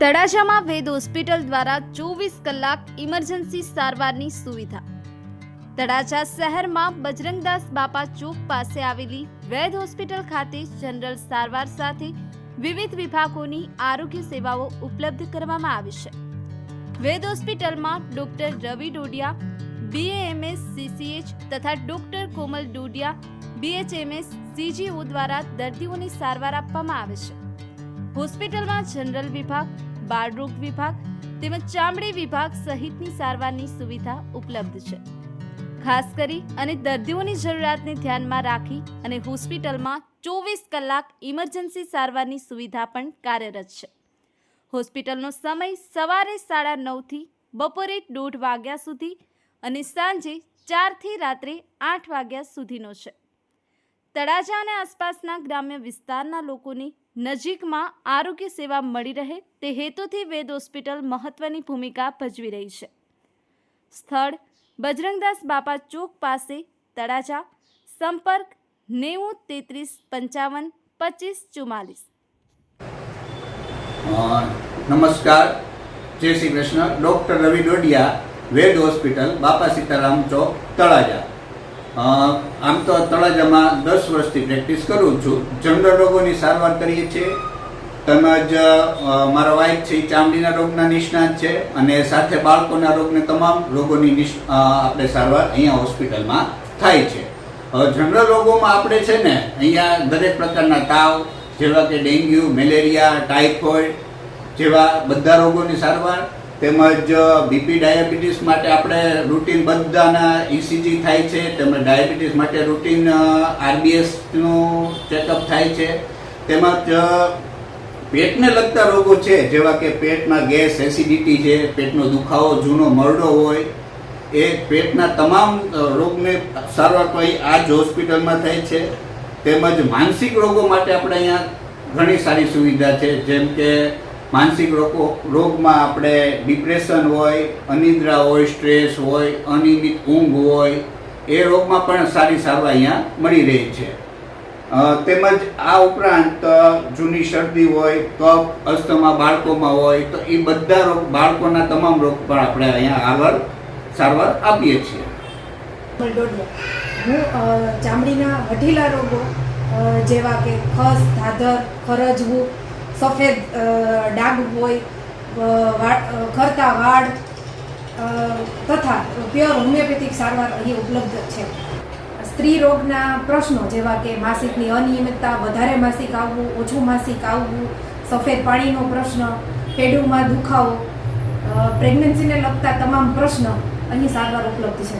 તળાજામાં વેદ hospital દ્વારા 24 કલાક emergency સારવારની સુવિધા। તળાજા શહેરમાં બજરંગદાસ બાપા ચોક પાસે આવેલી વેદ હોસ્પિટલ ખાતે જનરલ સારવાર સાથે વિવિધ વિભાગોની આરોગ્ય સેવાઓ ઉપલબ્ધ કરવામાં આવી છે। વેદ હોસ્પિટલમાં ડોક્ટર રવિ ડોડિયા BAMS CCH તથા ડોક્ટર કોમલ ડોડિયા BHMS CGO દ્વારા દર્દીઓની સારવાર આપવામાં આવે છે। હોસ્પિટલમાં જનરલ વિભાગ, બાળરોગ વિભાગ તેમજ ચામડી વિભાગ સહિતની સારવારની સુવિધા ઉપલબ્ધ છે। ખાસ કરી અને દર્દીઓની જરૂરિયાતને ધ્યાનમાં રાખી અને હોસ્પિટલમાં 24 કલાક ઇમરજન્સી સારવારની સુવિધા પણ કાર્યરત છે। હોસ્પિટલનો સમય સવારે 9:30 થી બપોરે 1:30 વાગ્યા સુધી અને સાંજે 4 થી રાત્રે 8 વાગ્યા સુધીનો છે। તળાજા અને આસપાસના ગ્રામ્ય વિસ્તારના લોકોને નજીકમાં આરોગ્ય સેવા મળી રહે તે હેતુથી વેદ હોસ્પિટલ મહત્વની ભૂમિકા ભજવી રહી છે। સ્થળ બજરંગદાસ બાપા ચોક પાસે તળાજા। સંપર્ક 90 33 55 25 44। નમસ્કાર, જય શ્રી કૃષ્ણ। ડૉક્ટર રવિ ડોડિયા, વેદ હોસ્પિટલ, બાપા સીતારામ ચોક, તળાજા। આમ તો તળાજામાં 10 વર્ષથી પ્રેક્ટિસ કરું છું। જનરલ રોગોની સારવાર કરીએ છીએ, તેમજ મારા વાઇફ છે ચામડીના રોગના નિષ્ણાત છે અને સાથે બાળકોના રોગને તમામ રોગોની આપણે સારવાર અહીંયા હોસ્પિટલમાં થાય છે। જનરલ રોગોમાં આપણે છે ને અહીંયા દરેક પ્રકારના તાવ જેવા કે ડેન્ગ્યુ, મેલેરિયા, ટાઇફોઇડ જેવા બધા રોગોની સારવાર, તેમજ બીપી ડાયાબિટીસ માટે આપણે રૂટીન બધાના ECG થાય છે, તેમજ ડાયાબિટીસ માટે રૂટીન RBSનું ચેકઅપ થાય છે। તેમજ પેટને લગતા રોગો છે જેવા કે પેટમાં ગેસ, એસિડિટી છે, પેટનો દુખાવો, જૂનો મરડો હોય, એ પેટના તમામ રોગને સારવાર તો આ જ હોસ્પિટલમાં થાય છે। તેમજ માનસિક રોગો માટે આપણે અહીંયા ઘણી સારી સુવિધા છે, જેમ કે માનસિક રોગમાં આપણે ડિપ્રેશન હોય, અનિદ્રા હોય, સ્ટ્રેસ હોય, અનિયમિત ઊંઘ હોય, એ રોગમાં પણ સારી સારવાર અહીંયા મળી રહી છે। તેમજ આ ઉપરાંત જૂની શરદી હોય, કફ, અસ્થમા બાળકોમાં હોય તો એ બધા રોગ, બાળકોના તમામ રોગ પણ આપણે અહીંયા સારવાર આપીએ છીએ। હું ચામડીના વઢીલા રોગો જેવા કે ખસ, ધાધર, ખરજવું, સફેદ ડાઘ હોય, ખરતા વાળ તથા પ્યોર હોમિયોપેથિક સારવાર અહીં ઉપલબ્ધ છે। સ્ત્રી રોગના પ્રશ્નો જેવા કે માસિકની અનિયમિતતા, વધારે માસિક આવવું, ઓછું માસિક આવવું, સફેદ પાણીનો પ્રશ્ન, પેડુમાં દુખાવો, પ્રેગ્નન્સીને લગતા તમામ પ્રશ્ન અહીં સારવાર ઉપલબ્ધ છે।